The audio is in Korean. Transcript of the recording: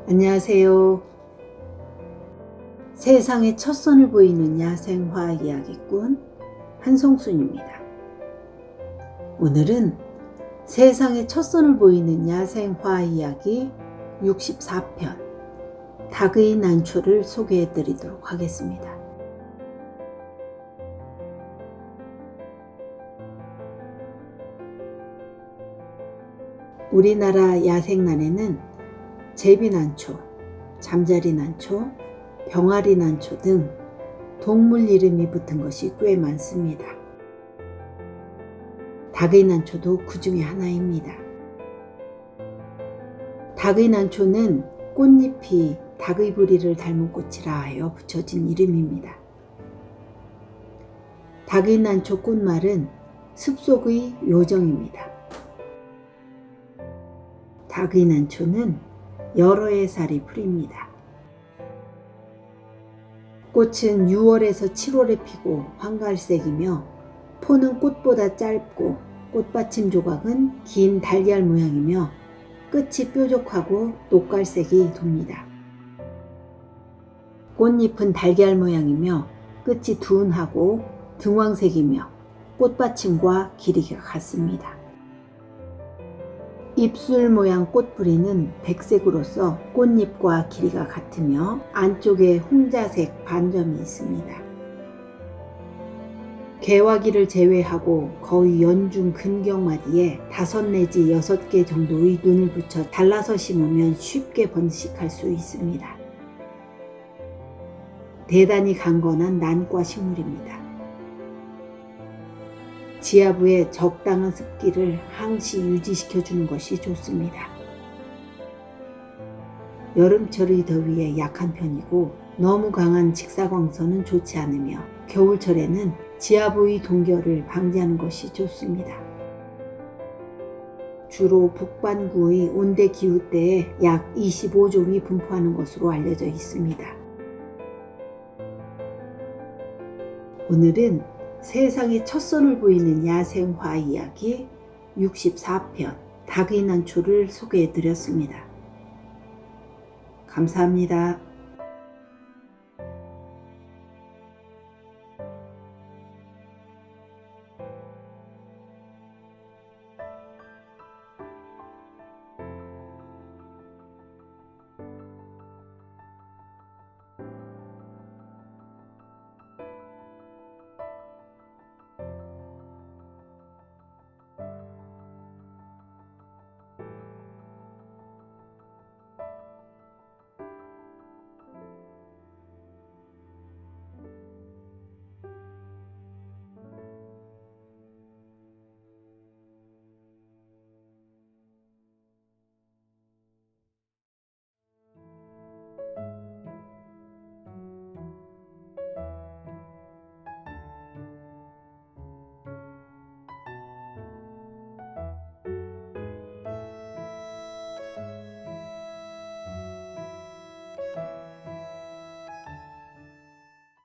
안녕하세요. 세상의 첫 선을 보이는 야생화 이야기꾼 한송순입니다. 오늘은 세상의 첫 선을 보이는 야생화 이야기 64편 닭의 난초를 소개해 드리도록 하겠습니다. 우리나라 야생난에는 제비난초, 잠자리난초, 병아리난초 등 동물 이름이 붙은 것이 꽤 많습니다. 닭의 난초도 그 중에 하나입니다. 닭의 난초는 꽃잎이 닭의 부리를 닮은 꽃이라 하여 붙여진 이름입니다. 닭의 난초 꽃말은 숲속의 요정입니다. 닭의 난초는 여러 해 살이 풀입니다. 꽃은 6월에서 7월에 피고 황갈색이며 포는 꽃보다 짧고 꽃받침 조각은 긴 달걀 모양이며 끝이 뾰족하고 녹갈색이 돕니다. 꽃잎은 달걀 모양이며 끝이 둔하고 등황색이며 꽃받침과 길이가 같습니다. 입술 모양 꽃뿌리는 백색으로서 꽃잎과 길이가 같으며 안쪽에 홍자색 반점이 있습니다. 개화기를 제외하고 거의 연중 근경마디에 5 내지 6개 정도의 눈을 붙여 잘라서 심으면 쉽게 번식할 수 있습니다. 대단히 강건한 난과 식물입니다. 지하부에 적당한 습기를 항시 유지시켜주는 것이 좋습니다. 여름철의 더위에 약한 편이고 너무 강한 직사광선은 좋지 않으며 겨울철에는 지하부의 동결을 방지하는 것이 좋습니다. 주로 북반구의 온대 기후대에 약 25종이 분포하는 것으로 알려져 있습니다. 오늘은 세상의 첫 선을 보이는 야생화 이야기 64편 닭의 난초를 소개해 드렸습니다. 감사합니다.